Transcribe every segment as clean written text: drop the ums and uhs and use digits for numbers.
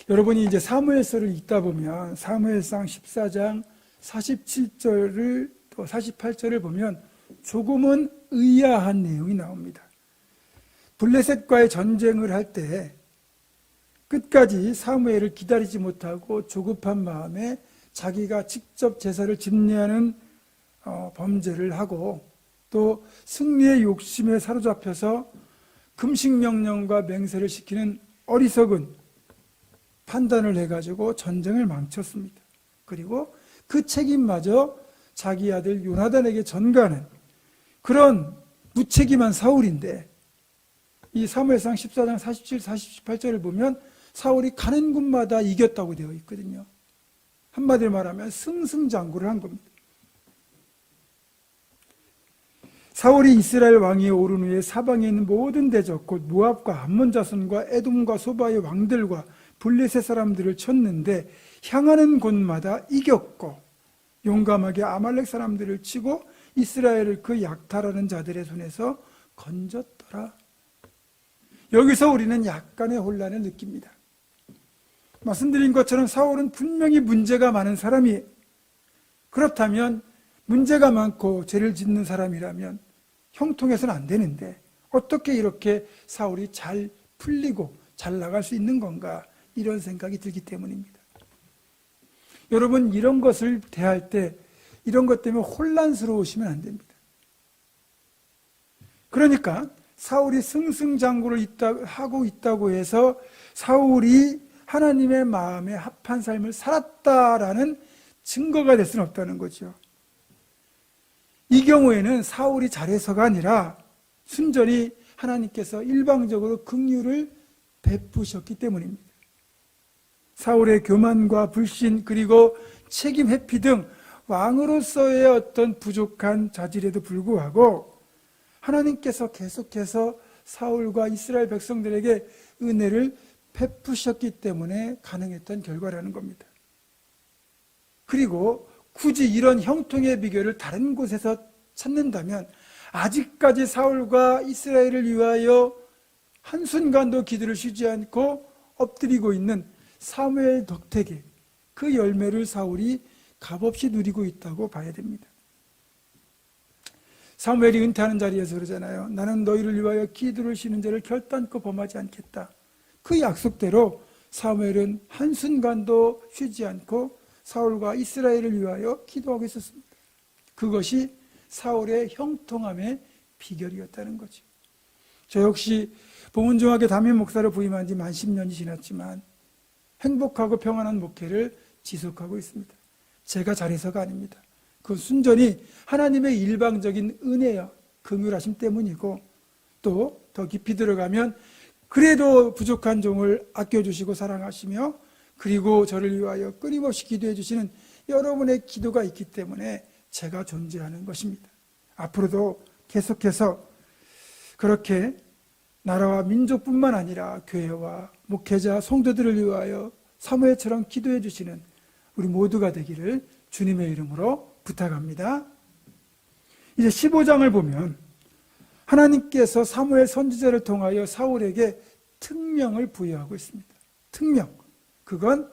여러분이 이제 사무엘서를 읽다 보면 사무엘상 14장 47절을 또 48절을 보면 조금은 의아한 내용이 나옵니다. 블레셋과의 전쟁을 할 때 끝까지 사무엘을 기다리지 못하고 조급한 마음에 자기가 직접 제사를 집례하는 범죄를 하고 또 승리의 욕심에 사로잡혀서 금식 명령과 맹세를 시키는 어리석은 판단을 해가지고 전쟁을 망쳤습니다. 그리고 그 책임마저 자기 아들 요나단에게 전가하는 그런 무책임한 사울인데, 이 사무엘상 14장 47, 48절을 보면 사울이 가는 곳마다 이겼다고 되어 있거든요. 한마디로 말하면 승승장구를 한 겁니다. 사울이 이스라엘 왕위에 오른 후에 사방에 있는 모든 대적 곧 모압과 암몬 자손과 에돔과 소바의 왕들과 블레셋 사람들을 쳤는데 향하는 곳마다 이겼고 용감하게 아말렉 사람들을 치고 이스라엘을 그 약탈하는 자들의 손에서 건졌더라. 여기서 우리는 약간의 혼란을 느낍니다. 말씀드린 것처럼 사울은 분명히 문제가 많은 사람이에요. 그렇다면 문제가 많고 죄를 짓는 사람이라면 형통해서는 안 되는데 어떻게 이렇게 사울이 잘 풀리고 잘 나갈 수 있는 건가, 이런 생각이 들기 때문입니다. 여러분, 이런 것을 대할 때 이런 것 때문에 혼란스러우시면 안 됩니다. 그러니까 사울이 승승장구를 하고 있다고 해서 사울이 하나님의 마음에 합한 삶을 살았다라는 증거가 될 수는 없다는 거죠. 이 경우에는 사울이 잘해서가 아니라 순전히 하나님께서 일방적으로 긍휼을 베푸셨기 때문입니다. 사울의 교만과 불신 그리고 책임 회피 등 왕으로서의 어떤 부족한 자질에도 불구하고 하나님께서 계속해서 사울과 이스라엘 백성들에게 은혜를 베푸셨기 때문에 가능했던 결과라는 겁니다. 그리고 굳이 이런 형통의 비결을 다른 곳에서 찾는다면 아직까지 사울과 이스라엘을 위하여 한순간도 기도를 쉬지 않고 엎드리고 있는 사무엘 덕택의 그 열매를 사울이 값없이 누리고 있다고 봐야 됩니다. 사무엘이 은퇴하는 자리에서 그러잖아요. 나는 너희를 위하여 기도를 쉬는 자를 결단코 범하지 않겠다. 그 약속대로 사무엘은 한순간도 쉬지 않고 사울과 이스라엘을 위하여 기도하고 있었습니다. 그것이 사울의 형통함의 비결이었다는 거죠. 저 역시 보문중학교 담임 목사로 부임한 지 만 10년이 지났지만 행복하고 평안한 목회를 지속하고 있습니다. 제가 잘해서가 아닙니다. 그건 순전히 하나님의 일방적인 은혜와 긍휼하심 때문이고, 또 더 깊이 들어가면 그래도 부족한 종을 아껴주시고 사랑하시며 그리고 저를 위하여 끊임없이 기도해 주시는 여러분의 기도가 있기 때문에 제가 존재하는 것입니다. 앞으로도 계속해서 그렇게 나라와 민족뿐만 아니라 교회와 목회자, 성도들을 위하여 사무엘처럼 기도해 주시는 우리 모두가 되기를 주님의 이름으로 부탁합니다. 이제 15장을 보면 하나님께서 사무엘 선지자를 통하여 사울에게 특명을 부여하고 있습니다. 특명. 그건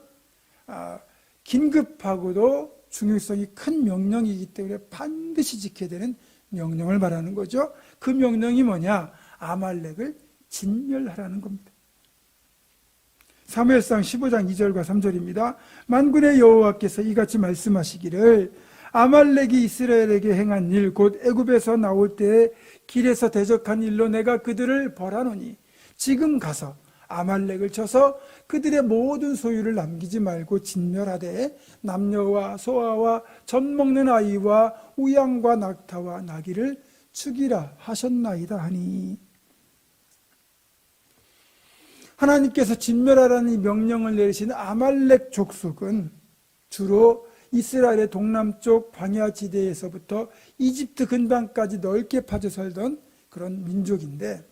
긴급하고도 중요성이 큰 명령이기 때문에 반드시 지켜야 되는 명령을 말하는 거죠. 그 명령이 뭐냐? 아말렉을 진멸하라는 겁니다. 사무엘상 15장 2절과 3절입니다. 만군의 여호와께서 이같이 말씀하시기를 아말렉이 이스라엘에게 행한 일 곧 애굽에서 나올 때에 길에서 대적한 일로 내가 그들을 벌하노니 지금 가서 아말렉을 쳐서 그들의 모든 소유를 남기지 말고 진멸하되 남녀와 소아와 젖 먹는 아이와 우양과 낙타와 나귀를 죽이라 하셨나이다 하니, 하나님께서 진멸하라는 명령을 내리신 아말렉 족속은 주로 이스라엘의 동남쪽 광야지대에서부터 이집트 근방까지 넓게 파져 살던 그런 민족인데,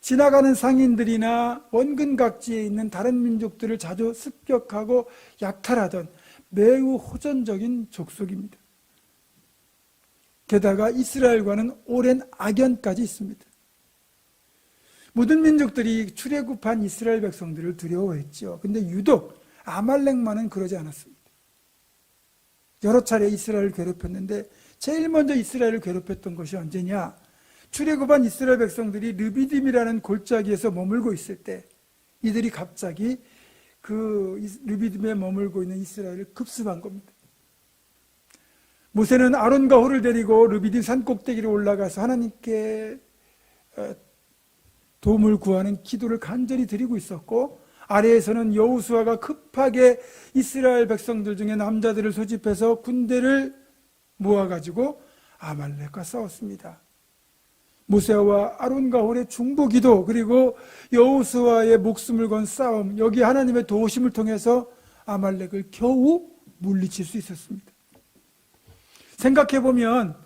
지나가는 상인들이나 원근 각지에 있는 다른 민족들을 자주 습격하고 약탈하던 매우 호전적인 족속입니다. 게다가 이스라엘과는 오랜 악연까지 있습니다. 모든 민족들이 출애굽한 이스라엘 백성들을 두려워했죠. 근데 유독 아말렉만은 그러지 않았습니다. 여러 차례 이스라엘을 괴롭혔는데 제일 먼저 이스라엘을 괴롭혔던 것이 언제냐? 출애굽한 이스라엘 백성들이 르비딤이라는 골짜기에서 머물고 있을 때 이들이 갑자기 그 르비딤에 머물고 있는 이스라엘을 급습한 겁니다. 모세는 아론과 홀을 데리고 르비딤 산 꼭대기로 올라가서 하나님께 도움을 구하는 기도를 간절히 드리고 있었고, 아래에서는 여호수아가 급하게 이스라엘 백성들 중에 남자들을 소집해서 군대를 모아가지고 아말렉과 싸웠습니다. 모세와 아론과 홀의 중보기도, 그리고 여호수아의 목숨을 건 싸움, 여기 하나님의 도우심을 통해서 아말렉을 겨우 물리칠 수 있었습니다. 생각해보면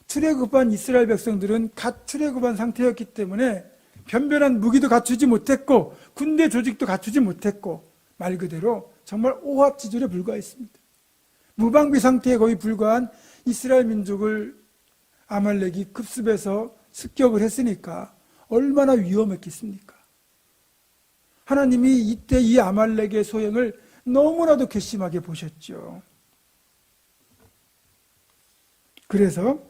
출애굽한 이스라엘 백성들은 갓 출애굽한 상태였기 때문에 변변한 무기도 갖추지 못했고 군대 조직도 갖추지 못했고 말 그대로 정말 오합지졸에 불과했습니다. 무방비 상태에 거의 불과한 이스라엘 민족을 아말렉이 급습해서 습격을 했으니까 얼마나 위험했겠습니까? 하나님이 이때 이 아말렉의 소행을 너무나도 괘씸하게 보셨죠. 그래서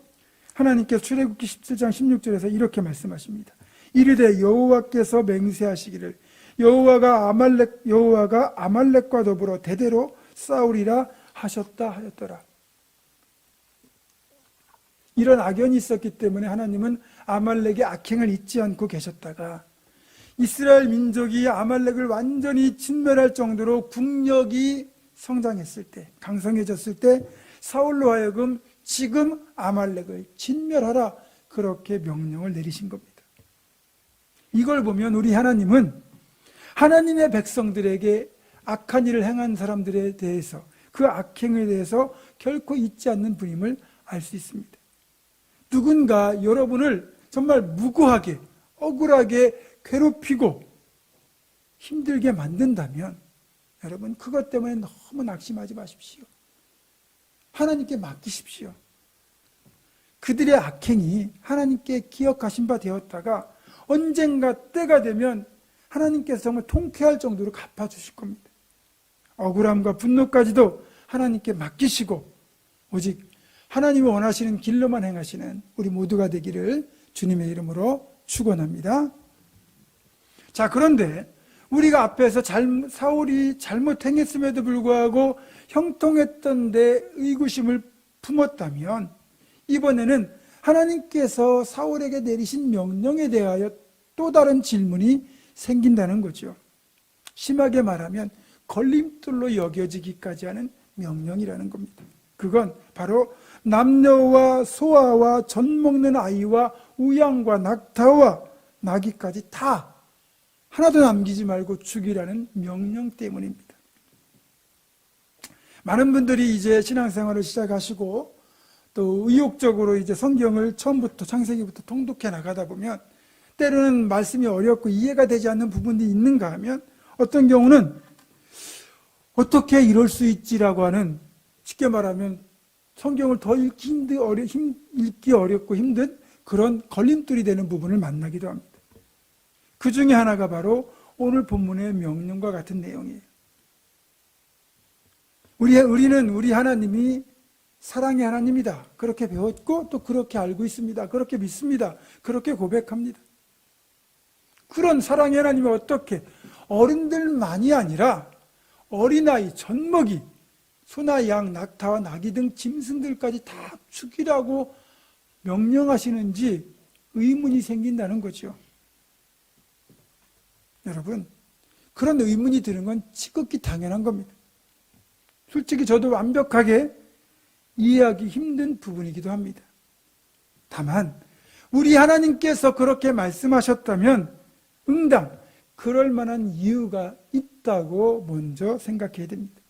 하나님께서 출애굽기 17장 16절에서 이렇게 말씀하십니다. 이르되 여호와께서 맹세하시기를 여호와가 아말렉과 더불어 대대로 싸우리라 하셨다 하였더라. 이런 악연이 있었기 때문에 하나님은 아말렉의 악행을 잊지 않고 계셨다가 이스라엘 민족이 아말렉을 완전히 진멸할 정도로 국력이 성장했을 때, 강성해졌을 때 사울로 하여금 지금 아말렉을 진멸하라, 그렇게 명령을 내리신 겁니다. 이걸 보면 우리 하나님은 하나님의 백성들에게 악한 일을 행한 사람들에 대해서, 그 악행에 대해서 결코 잊지 않는 분임을 알 수 있습니다. 누군가 여러분을 정말 무고하게, 억울하게 괴롭히고 힘들게 만든다면 여러분 그것 때문에 너무 낙심하지 마십시오. 하나님께 맡기십시오. 그들의 악행이 하나님께 기억하신 바 되었다가 언젠가 때가 되면 하나님께서 정말 통쾌할 정도로 갚아주실 겁니다. 억울함과 분노까지도 하나님께 맡기시고 오직 하나님이 원하시는 길로만 행하시는 우리 모두가 되기를 주님의 이름으로 축원합니다. 자, 그런데 우리가 앞에서 사울이 잘못 행했음에도 불구하고 형통했던 데 의구심을 품었다면 이번에는 하나님께서 사울에게 내리신 명령에 대하여 또 다른 질문이 생긴다는 거죠. 심하게 말하면 걸림돌로 여겨지기까지 하는 명령이라는 겁니다. 그건 바로 남녀와 소아와 젖 먹는 아이와 우양과 낙타와 나귀까지 다 하나도 남기지 말고 죽이라는 명령 때문입니다. 많은 분들이 이제 신앙생활을 시작하시고 또 의욕적으로 이제 성경을 처음부터 창세기부터 통독해 나가다 보면 때로는 말씀이 어렵고 이해가 되지 않는 부분이 있는가 하면 어떤 경우는 어떻게 이럴 수 있지라고 하는, 쉽게 말하면 성경을 더 읽기 어렵고 힘든 그런 걸림돌이 되는 부분을 만나기도 합니다. 그 중에 하나가 바로 오늘 본문의 명령과 같은 내용이에요. 우리는 우리 하나님이 사랑의 하나님이다, 그렇게 배웠고 또 그렇게 알고 있습니다. 그렇게 믿습니다. 그렇게 고백합니다. 그런 사랑의 하나님이 어떻게 어른들만이 아니라 어린아이, 젖먹이, 소나 양, 낙타와 나귀 등 짐승들까지 다 죽이라고 명령하시는지 의문이 생긴다는 거죠. 여러분, 그런 의문이 드는 건 지극히 당연한 겁니다. 솔직히 저도 완벽하게 이해하기 힘든 부분이기도 합니다. 다만 우리 하나님께서 그렇게 말씀하셨다면 응당 그럴 만한 이유가 있다고 먼저 생각해야 됩니다.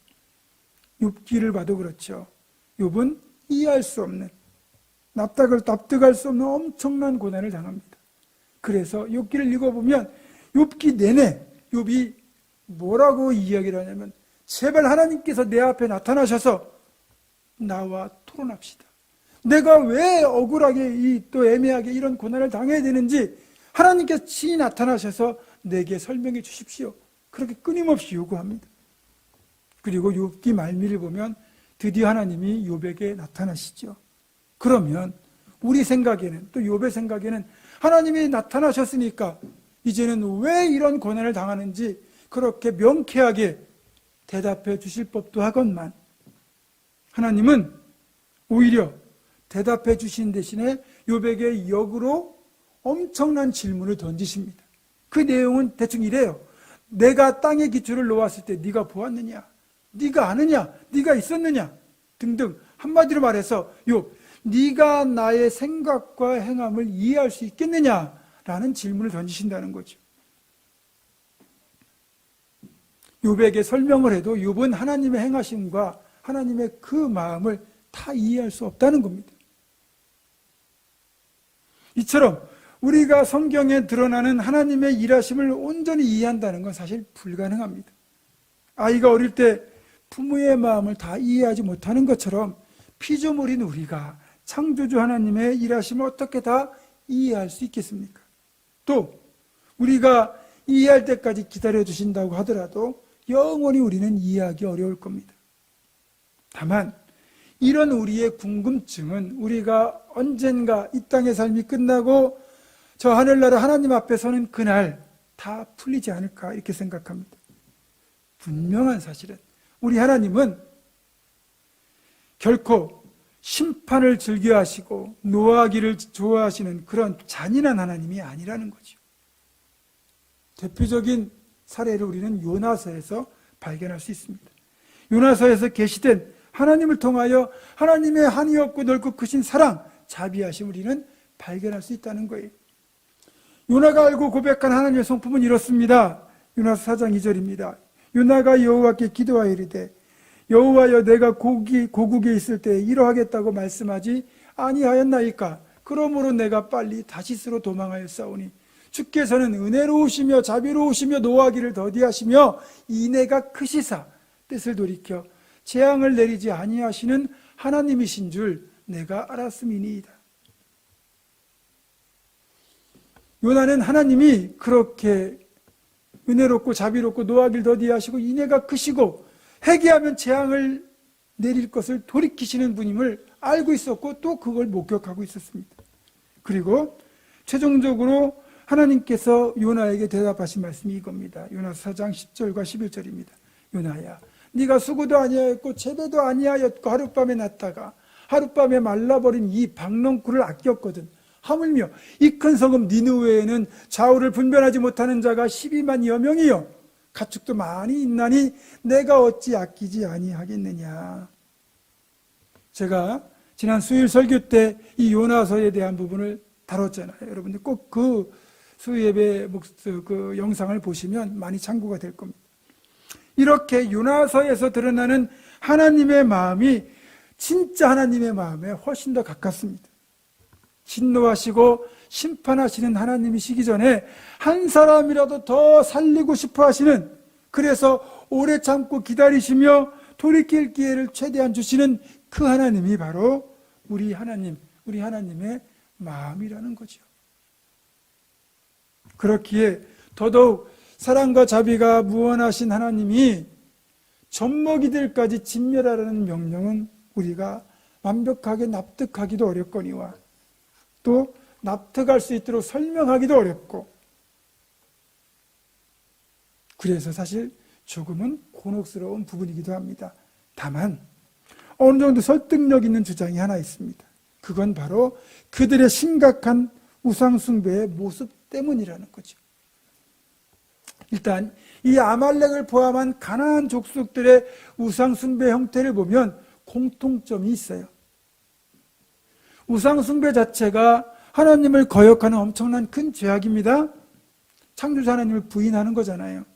욥기를 봐도 그렇죠. 욥은 이해할 수 없는, 납득할 수 없는 엄청난 고난을 당합니다. 그래서 욥기를 읽어보면 욥기 내내 욥이 뭐라고 이야기를 하냐면 제발 하나님께서 내 앞에 나타나셔서 나와 토론합시다. 내가 왜 억울하게 또 애매하게 이런 고난을 당해야 되는지 하나님께서 친히 나타나셔서 내게 설명해 주십시오. 그렇게 끊임없이 요구합니다. 그리고 욥기 말미를 보면 드디어 하나님이 욥에게 나타나시죠. 그러면 우리 생각에는, 또 욥의 생각에는 하나님이 나타나셨으니까 이제는 왜 이런 고난을 당하는지 그렇게 명쾌하게 대답해 주실 법도 하건만, 하나님은 오히려 대답해 주신 대신에 욥에게 역으로 엄청난 질문을 던지십니다. 그 내용은 대충 이래요. 내가 땅에 기초를 놓았을 때 네가 보았느냐? 네가 아느냐? 네가 있었느냐? 등등. 한마디로 말해서 욥, 네가 나의 생각과 행함을 이해할 수 있겠느냐라는 질문을 던지신다는 거죠. 욥에게 설명을 해도 욥은 하나님의 행하심과 하나님의 그 마음을 다 이해할 수 없다는 겁니다. 이처럼 우리가 성경에 드러나는 하나님의 일하심을 온전히 이해한다는 건 사실 불가능합니다. 아이가 어릴 때 부모의 마음을 다 이해하지 못하는 것처럼 피조물인 우리가 창조주 하나님의 일하심을 어떻게 다 이해할 수 있겠습니까? 또 우리가 이해할 때까지 기다려주신다고 하더라도 영원히 우리는 이해하기 어려울 겁니다. 다만 이런 우리의 궁금증은 우리가 언젠가 이 땅의 삶이 끝나고 저 하늘나라 하나님 앞에 서는 그날 다 풀리지 않을까 이렇게 생각합니다. 분명한 사실은 우리 하나님은 결코 심판을 즐겨하시고 노하기를 좋아하시는 그런 잔인한 하나님이 아니라는 거죠. 대표적인 사례를 우리는 요나서에서 발견할 수 있습니다. 요나서에서 계시된 하나님을 통하여 하나님의 한이 없고 넓고 크신 사랑, 자비하심 우리는 발견할 수 있다는 거예요. 요나가 알고 고백한 하나님의 성품은 이렇습니다. 요나서 4장 2절입니다. 요나가 여호와께 기도하여 이르되 여호와여 내가 고국에 있을 때 이러하겠다고 말씀하지 아니하였나이까? 그러므로 내가 빨리 다시스로 도망하였사오니 주께서는 은혜로우시며 자비로우시며 노하기를 더디하시며 인애가 크시사 뜻을 돌이켜 재앙을 내리지 아니하시는 하나님이신 줄 내가 알았음이니이다. 요나는 하나님이 그렇게 은혜롭고 자비롭고 노하기를 더디하시고 인애가 크시고 회개하면 재앙을 내릴 것을 돌이키시는 분임을 알고 있었고 또 그걸 목격하고 있었습니다. 그리고 최종적으로 하나님께서 요나에게 대답하신 말씀이 이겁니다. 요나서 4장 10절과 11절입니다. 요나야 네가 수고도 아니하였고 재배도 아니하였고 하룻밤에 났다가 하룻밤에 말라버린 이 박넝쿨을 아꼈거든. 하물며 이 큰 성읍 니느웨에는 좌우를 분별하지 못하는 자가 12만여 명이요 가축도 많이 있나니 내가 어찌 아끼지 아니하겠느냐. 제가 지난 수요일 설교 때 이 요나서에 대한 부분을 다뤘잖아요. 여러분들 꼭 그 수요예배 그 영상을 보시면 많이 참고가 될 겁니다. 이렇게 요나서에서 드러나는 하나님의 마음이 진짜 하나님의 마음에 훨씬 더 가깝습니다. 진노하시고 심판하시는 하나님이시기 전에 한 사람이라도 더 살리고 싶어 하시는, 그래서 오래 참고 기다리시며 돌이킬 기회를 최대한 주시는 그 하나님이 바로 우리 하나님의 마음이라는 거죠. 그렇기에 더더욱 사랑과 자비가 무한하신 하나님이 젖먹이들까지 진멸하라는 명령은 우리가 완벽하게 납득하기도 어렵거니와 또 납득할 수 있도록 설명하기도 어렵고, 그래서 사실 조금은 곤혹스러운 부분이기도 합니다. 다만 어느 정도 설득력 있는 주장이 하나 있습니다. 그건 바로 그들의 심각한 우상숭배의 모습 때문이라는 거죠. 일단 이 아말렉을 포함한 가나안 족속들의 우상숭배 형태를 보면 공통점이 있어요. 우상숭배 자체가 하나님을 거역하는 엄청난 큰 죄악입니다. 창조자 하나님을 부인하는 거잖아요.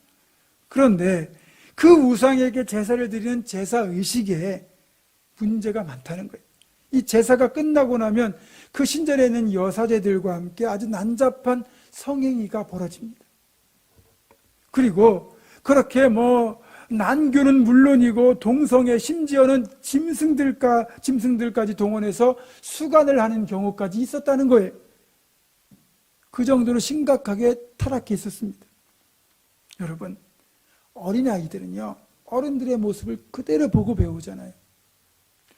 그런데 그 우상에게 제사를 드리는 제사의식에 문제가 많다는 거예요. 이 제사가 끝나고 나면 그 신전에 있는 여사제들과 함께 아주 난잡한 성행위가 벌어집니다. 그리고 그렇게 난교는 물론이고 동성애, 심지어는 짐승들까지 동원해서 수간을 하는 경우까지 있었다는 거예요. 그 정도로 심각하게 타락해 있었습니다. 여러분, 어린아이들은요, 어른들의 모습을 그대로 보고 배우잖아요.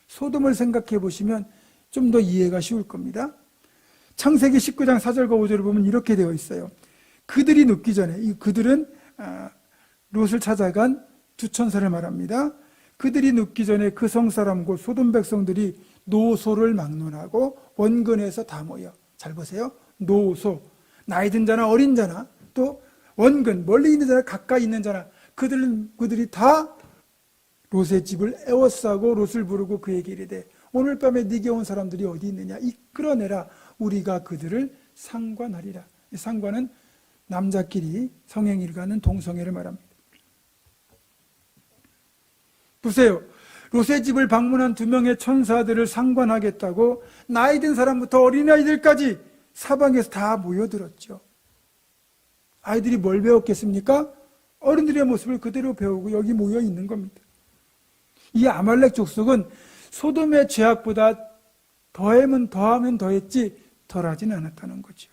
소돔을 생각해 보시면 좀 더 이해가 쉬울 겁니다. 창세기 19장 4절과 5절을 보면 이렇게 되어 있어요. 그들이 눕기 전에, 이 그들은 롯을 찾아간 두 천사를 말합니다. 그들이 눕기 전에 그 성사람 곧 소돔 백성들이 노소를 막론하고 원근에서 다 모여. 잘 보세요. 노소, 나이 든 자나 어린 자나 또 원근, 멀리 있는 자나 가까이 있는 자나 그들이 다 롯의 집을 에워싸고 롯을 부르고 그에게 이르되 오늘 밤에 네게 온 사람들이 어디 있느냐 이끌어내라 우리가 그들을 상관하리라. 이 상관은 남자끼리 성행일가는 동성애를 말합니다. 보세요. 롯의 집을 방문한 두 명의 천사들을 상관하겠다고 나이 든 사람부터 어린아이들까지 사방에서 다 모여들었죠. 아이들이 뭘 배웠겠습니까? 어른들의 모습을 그대로 배우고 여기 모여 있는 겁니다. 이 아말렉 족속은 소돔의 죄악보다 더하면 더했지 덜하진 않았다는 거죠.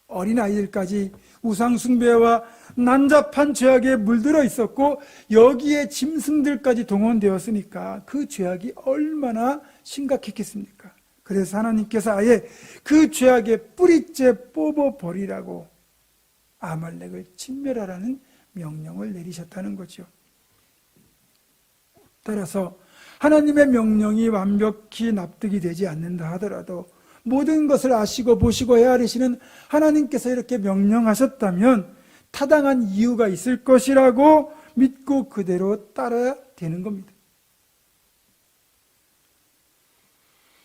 어린아이들까지 우상숭배와 난잡한 죄악에 물들어 있었고 여기에 짐승들까지 동원되었으니까 그 죄악이 얼마나 심각했겠습니까? 그래서 하나님께서 아예 그 죄악의 뿌리째 뽑아버리라고 아말렉을 진멸하라는 명령을 내리셨다는 거죠. 따라서 하나님의 명령이 완벽히 납득이 되지 않는다 하더라도 모든 것을 아시고 보시고 헤아리시는 하나님께서 이렇게 명령하셨다면 타당한 이유가 있을 것이라고 믿고 그대로 따라야 되는 겁니다.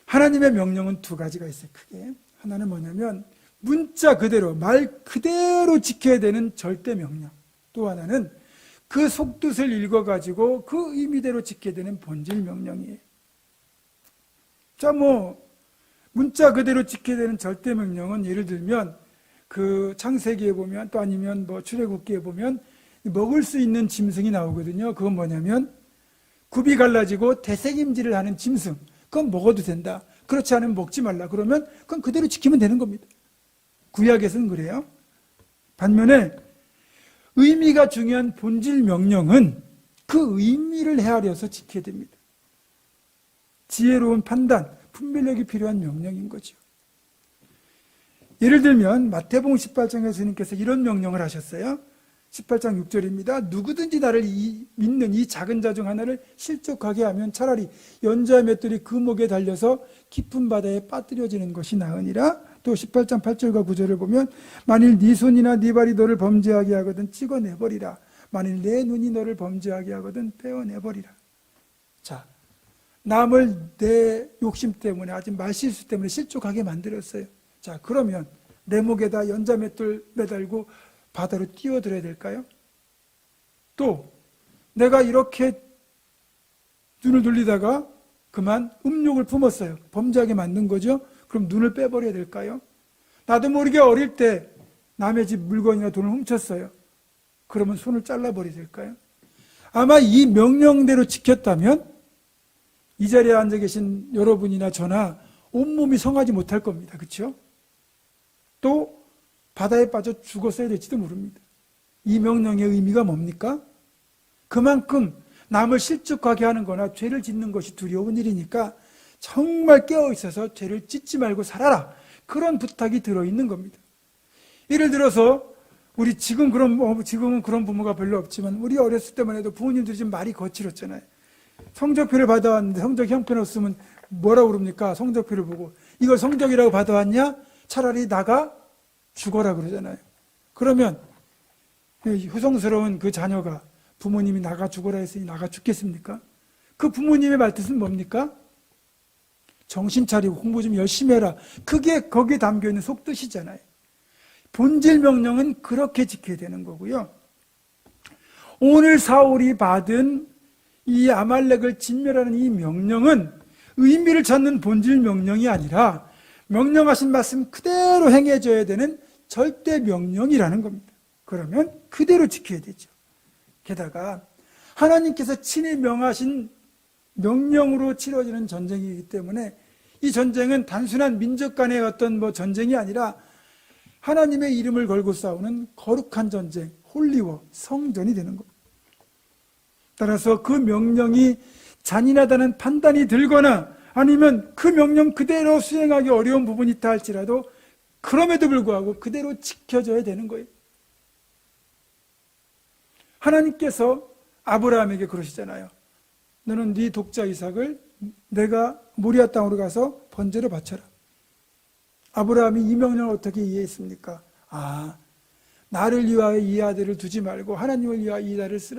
하나님의 명령은 두 가지가 있어요. 크게 하나는 뭐냐면 문자 그대로 말 그대로 지켜야 되는 절대 명령, 또 하나는 그 속뜻을 읽어가지고 그 의미대로 지켜야 되는 본질 명령이에요. 자, 문자 그대로 지켜야 되는 절대 명령은 예를 들면 그 창세기에 보면 또 아니면 출애굽기에 보면 먹을 수 있는 짐승이 나오거든요. 그건 뭐냐면 굽이 갈라지고 대책임질을 하는 짐승, 그건 먹어도 된다. 그렇지 않으면 먹지 말라. 그러면 그건 그대로 지키면 되는 겁니다. 구약에서는 그래요. 반면에 의미가 중요한 본질 명령은 그 의미를 헤아려서 지켜야 됩니다. 지혜로운 판단, 분별력이 필요한 명령인 거죠. 예를 들면 마태복음 18장에 예수님께서 이런 명령을 하셨어요. 18장 6절입니다. 누구든지 나를 믿는 이 작은 자 중 하나를 실족하게 하면 차라리 연자의 맷돌이 그 목에 달려서 깊은 바다에 빠뜨려지는 것이 나으니라. 또 18장 8절과 9절을 보면 만일 네 손이나 네 발이 너를 범죄하게 하거든 찍어내버리라. 만일 내 눈이 너를 범죄하게 하거든 빼어내버리라. 자, 남을 내 욕심 때문에 아주 말실수 때문에 실족하게 만들었어요. 자, 그러면 내 목에다 연자 맷돌 매달고 바다로 뛰어들어야 될까요? 또 내가 이렇게 눈을 돌리다가 그만 음욕을 품었어요. 범죄하게 만든 거죠. 그럼 눈을 빼버려야 될까요? 나도 모르게 어릴 때 남의 집 물건이나 돈을 훔쳤어요. 그러면 손을 잘라버려야 될까요? 아마 이 명령대로 지켰다면 이 자리에 앉아 계신 여러분이나 저나 온몸이 성하지 못할 겁니다. 그렇죠? 또 바다에 빠져 죽었어야 될지도 모릅니다. 이 명령의 의미가 뭡니까? 그만큼 남을 실족하게 하는 거나 죄를 짓는 것이 두려운 일이니까 정말 깨어있어서 죄를 짓지 말고 살아라. 그런 부탁이 들어있는 겁니다. 예를 들어서 우리 지금은 그런 부모가 별로 없지만 우리 어렸을 때만 해도 부모님들이 좀 말이 거칠었잖아요. 성적표를 받아왔는데 성적 형편없으면 뭐라고 그럽니까? 성적표를 보고 이걸 성적이라고 받아왔냐? 차라리 나가 죽어라 그러잖아요. 그러면 효성스러운 그 자녀가 부모님이 나가 죽어라 했으니 나가 죽겠습니까? 그 부모님의 말뜻은 뭡니까? 정신 차리고 공부 좀 열심히 해라. 그게 거기에 담겨있는 속뜻이잖아요. 본질 명령은 그렇게 지켜야 되는 거고요. 오늘 사울이 받은 이 아말렉을 진멸하는 이 명령은 의미를 찾는 본질 명령이 아니라 명령하신 말씀 그대로 행해줘야 되는 절대 명령이라는 겁니다. 그러면 그대로 지켜야 되죠. 게다가 하나님께서 친히 명하신 명령으로 치러지는 전쟁이기 때문에 이 전쟁은 단순한 민족 간의 어떤 전쟁이 아니라 하나님의 이름을 걸고 싸우는 거룩한 전쟁, 홀리워, 성전이 되는 겁니다. 따라서 그 명령이 잔인하다는 판단이 들거나 아니면 그 명령 그대로 수행하기 어려운 부분이 있다 할지라도 그럼에도 불구하고 그대로 지켜져야 되는 거예요. 하나님께서 아브라함에게 그러시잖아요. 너는 네 독자 이삭을 내가 모리아 땅으로 가서 번제로 바쳐라. 아브라함이 이 명령을 어떻게 이해했습니까? 나를 위하여 이 아들을 두지 말고 하나님을 위하여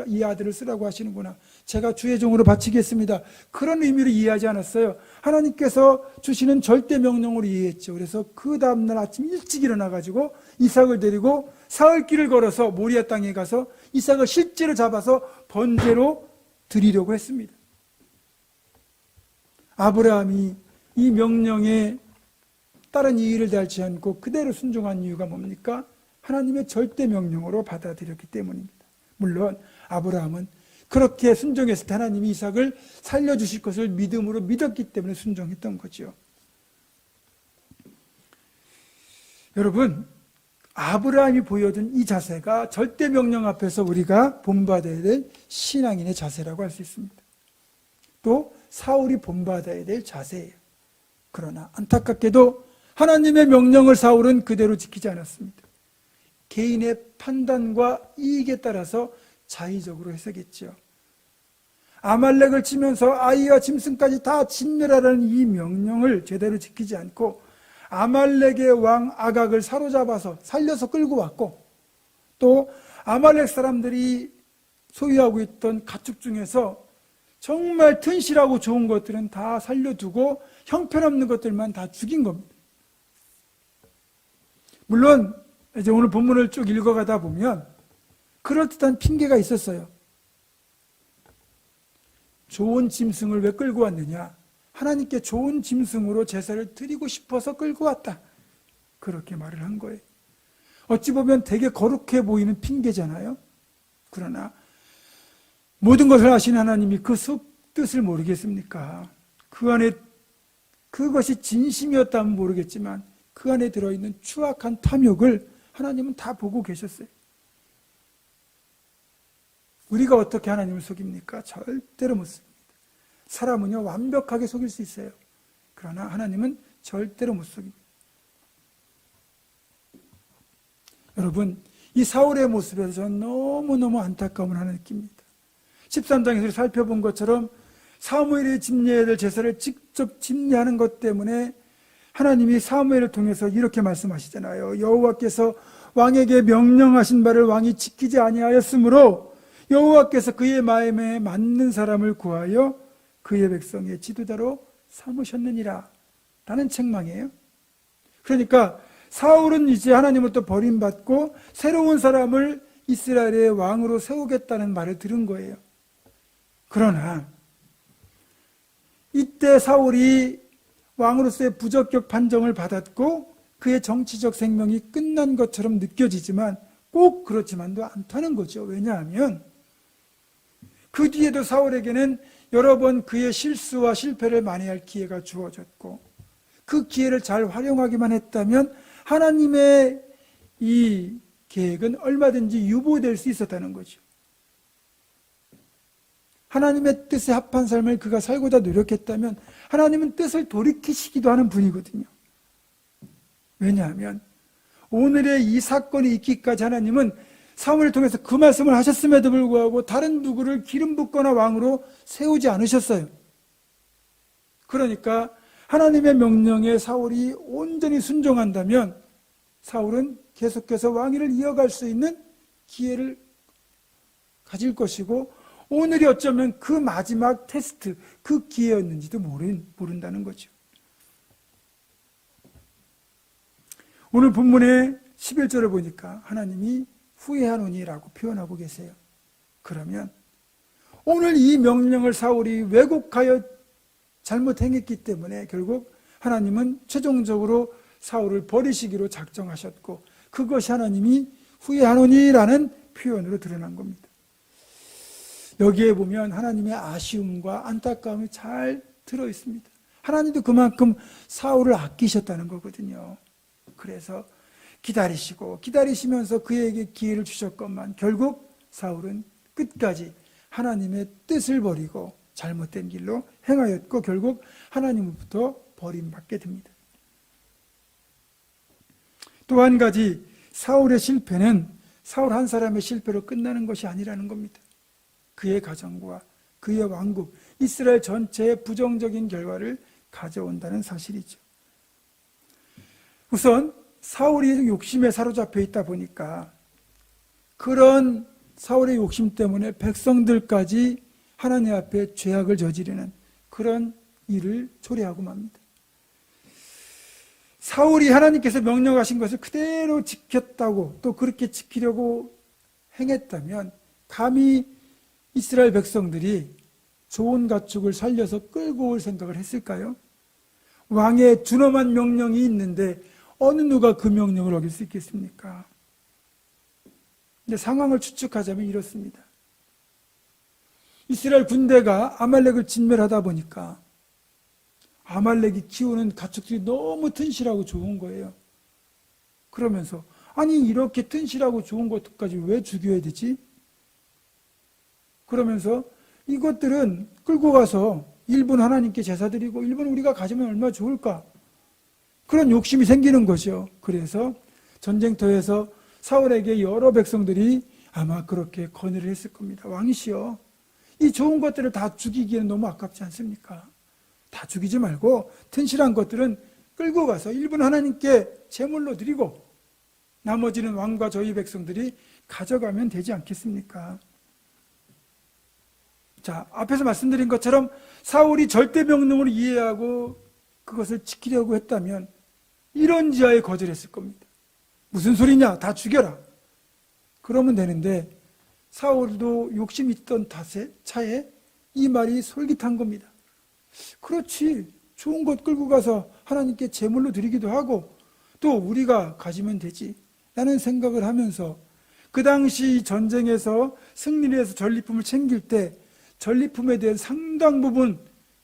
이 아들을 쓰라고 하시는구나. 제가 주의 종으로 바치겠습니다. 그런 의미로 이해하지 않았어요. 하나님께서 주시는 절대 명령으로 이해했죠. 그래서 그 다음날 아침 일찍 일어나가지고 이삭을 데리고 사흘길을 걸어서 모리아 땅에 가서 이삭을 실제로 잡아서 번제로 드리려고 했습니다. 아브라함이 이 명령에 다른 이의를 달지 않고 그대로 순종한 이유가 뭡니까? 하나님의 절대 명령으로 받아들였기 때문입니다. 물론 아브라함은 그렇게 순종했을 때 하나님이 이삭을 살려주실 것을 믿음으로 믿었기 때문에 순종했던 거죠. 여러분, 아브라함이 보여준 이 자세가 절대 명령 앞에서 우리가 본받아야 될 신앙인의 자세라고 할 수 있습니다. 또 사울이 본받아야 될 자세예요. 그러나 안타깝게도 하나님의 명령을 사울은 그대로 지키지 않았습니다. 개인의 판단과 이익에 따라서 자의적으로 해석했죠. 아말렉을 치면서 아이와 짐승까지 다 진멸하라는 이 명령을 제대로 지키지 않고 아말렉의 왕 아각을 사로잡아서 살려서 끌고 왔고, 또 아말렉 사람들이 소유하고 있던 가축 중에서 정말 튼실하고 좋은 것들은 다 살려두고 형편없는 것들만 다 죽인 겁니다. 물론 이제 오늘 본문을 쭉 읽어가다 보면 그럴듯한 핑계가 있었어요. 좋은 짐승을 왜 끌고 왔느냐? 하나님께 좋은 짐승으로 제사를 드리고 싶어서 끌고 왔다. 그렇게 말을 한 거예요. 어찌 보면 되게 거룩해 보이는 핑계잖아요. 그러나 모든 것을 아신 하나님이 그 뜻을 모르겠습니까? 그 안에 그것이 진심이었다면 모르겠지만 그 안에 들어있는 추악한 탐욕을 하나님은 다 보고 계셨어요. 우리가 어떻게 하나님을 속입니까? 절대로 못 속입니다. 사람은요 완벽하게 속일 수 있어요. 그러나 하나님은 절대로 못 속입니다. 여러분, 이 사울의 모습에서 저는 너무너무 안타까움을 하나 느낍니다. 13장에서 살펴본 것처럼 사무엘이 집례해야 될 제사를 직접 집례하는 것 때문에 하나님이 사무엘을 통해서 이렇게 말씀하시잖아요. 여호와께서 왕에게 명령하신 바를 왕이 지키지 아니하였으므로 여호와께서 그의 마음에 맞는 사람을 구하여 그의 백성의 지도자로 삼으셨느니라 라는 책망이에요. 그러니까 사울은 이제 하나님으로부터 버림받고 새로운 사람을 이스라엘의 왕으로 세우겠다는 말을 들은 거예요. 그러나 이때 사울이 왕으로서의 부적격 판정을 받았고 그의 정치적 생명이 끝난 것처럼 느껴지지만 꼭 그렇지만도 않다는 거죠. 왜냐하면 그 뒤에도 사울에게는 여러 번 그의 실수와 실패를 만회할 기회가 주어졌고 그 기회를 잘 활용하기만 했다면 하나님의 이 계획은 얼마든지 유보될 수 있었다는 거죠. 하나님의 뜻에 합한 삶을 그가 살고자 노력했다면 하나님은 뜻을 돌이키시기도 하는 분이거든요. 왜냐하면 오늘의 이 사건이 있기까지 하나님은 사무엘을 통해서 그 말씀을 하셨음에도 불구하고 다른 누구를 기름 붓거나 왕으로 세우지 않으셨어요. 그러니까 하나님의 명령에 사울이 온전히 순종한다면 사울은 계속해서 왕위를 이어갈 수 있는 기회를 가질 것이고 오늘이 어쩌면 그 마지막 테스트, 그 기회였는지도 모른다는 거죠. 오늘 본문의 11절을 보니까 하나님이 후회하노니라고 표현하고 계세요. 그러면 오늘 이 명령을 사울이 왜곡하여 잘못 행했기 때문에 결국 하나님은 최종적으로 사울을 버리시기로 작정하셨고 그것이 하나님이 후회하노니라는 표현으로 드러난 겁니다. 여기에 보면 하나님의 아쉬움과 안타까움이 잘 들어있습니다. 하나님도 그만큼 사울을 아끼셨다는 거거든요. 그래서 기다리시고 기다리시면서 그에게 기회를 주셨건만 결국 사울은 끝까지 하나님의 뜻을 버리고 잘못된 길로 행하였고 결국 하나님으로부터 버림받게 됩니다. 또 한 가지 사울의 실패는 사울 한 사람의 실패로 끝나는 것이 아니라는 겁니다. 그의 가정과 그의 왕국, 이스라엘 전체의 부정적인 결과를 가져온다는 사실이죠. 우선 사울이 욕심에 사로잡혀 있다 보니까 그런 사울의 욕심 때문에 백성들까지 하나님 앞에 죄악을 저지르는 그런 일을 초래하고 맙니다. 사울이 하나님께서 명령하신 것을 그대로 지켰다고 또 그렇게 지키려고 행했다면 감히 이스라엘 백성들이 좋은 가축을 살려서 끌고 올 생각을 했을까요? 왕의 준엄한 명령이 있는데 어느 누가 그 명령을 어길 수 있겠습니까? 근데 상황을 추측하자면 이렇습니다. 이스라엘 군대가 아말렉을 진멸하다 보니까 아말렉이 키우는 가축들이 너무 튼실하고 좋은 거예요. 그러면서 아니 이렇게 튼실하고 좋은 것까지 왜 죽여야 되지? 그러면서 이것들은 끌고 가서 일본 하나님께 제사 드리고 일본 우리가 가지면 얼마나 좋을까? 그런 욕심이 생기는 거죠. 그래서 전쟁터에서 사울에게 여러 백성들이 아마 그렇게 건의를 했을 겁니다. 왕이시여, 이 좋은 것들을 다 죽이기에는 너무 아깝지 않습니까? 다 죽이지 말고 튼실한 것들은 끌고 가서 일본 하나님께 제물로 드리고 나머지는 왕과 저희 백성들이 가져가면 되지 않겠습니까? 자, 앞에서 말씀드린 것처럼 사울이 절대 명령을 이해하고 그것을 지키려고 했다면 이런 지하에 거절했을 겁니다. 무슨 소리냐? 다 죽여라. 그러면 되는데 사울도 욕심 있던 차에 이 말이 솔깃한 겁니다. 그렇지, 좋은 것 끌고 가서 하나님께 제물로 드리기도 하고 또 우리가 가지면 되지 라는 생각을 하면서 그 당시 전쟁에서 승리를 해서 전리품을 챙길 때 전리품에 대한 상당 부분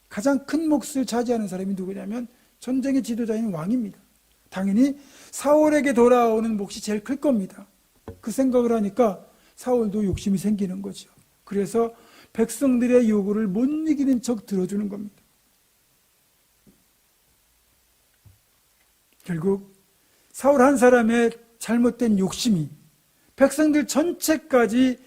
가장 큰 몫을 차지하는 사람이 누구냐면 전쟁의 지도자인 왕입니다. 당연히 사울에게 돌아오는 몫이 제일 클 겁니다. 그 생각을 하니까 사울도 욕심이 생기는 거죠. 그래서 백성들의 요구를 못 이기는 척 들어주는 겁니다. 결국 사울 한 사람의 잘못된 욕심이 백성들 전체까지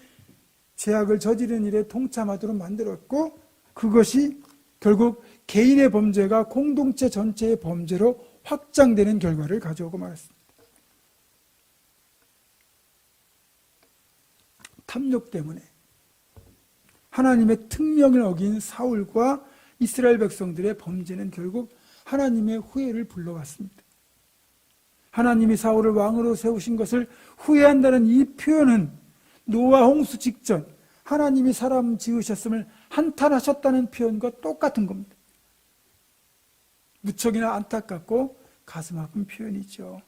죄악을 저지르는 일에 동참하도록 만들었고 그것이 결국 개인의 범죄가 공동체 전체의 범죄로 확장되는 결과를 가져오고 말았습니다. 탐욕 때문에 하나님의 특명을 어긴 사울과 이스라엘 백성들의 범죄는 결국 하나님의 후회를 불러왔습니다. 하나님이 사울을 왕으로 세우신 것을 후회한다는 이 표현은 노아 홍수 직전 하나님이 사람 지으셨음을 한탄하셨다는 표현과 똑같은 겁니다. 무척이나 안타깝고 가슴 아픈 표현이죠.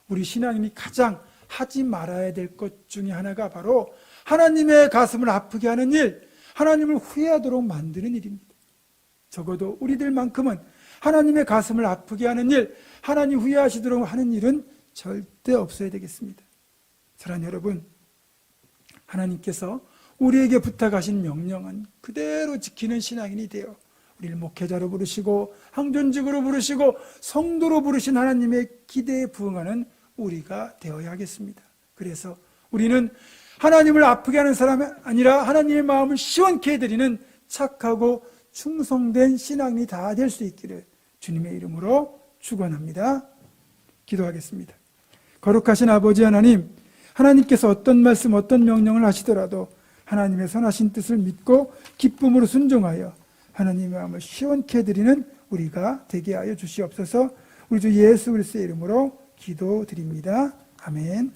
우리 신앙인이 가장 하지 말아야 될 것 중에 하나가 바로 하나님의 가슴을 아프게 하는 일, 하나님을 후회하도록 만드는 일입니다. 적어도 우리들만큼은 하나님의 가슴을 아프게 하는 일, 하나님 후회하시도록 하는 일은 절대 없어야 되겠습니다. 사랑하는 여러분, 하나님께서 우리에게 부탁하신 명령은 그대로 지키는 신앙인이 되어 우리를 목회자로 부르시고 항존직으로 부르시고 성도로 부르신 하나님의 기대에 부응하는 우리가 되어야 하겠습니다. 그래서 우리는 하나님을 아프게 하는 사람이 아니라 하나님의 마음을 시원케 해드리는 착하고 충성된 신앙이 다 될 수 있기를 주님의 이름으로 축원합니다. 기도하겠습니다. 거룩하신 아버지 하나님, 하나님께서 어떤 말씀, 어떤 명령을 하시더라도 하나님의 선하신 뜻을 믿고 기쁨으로 순종하여 하나님의 마음을 시원케 해드리는 우리가 되게 하여 주시옵소서. 우리 주 예수 그리스도의 이름으로 기도드립니다. 아멘.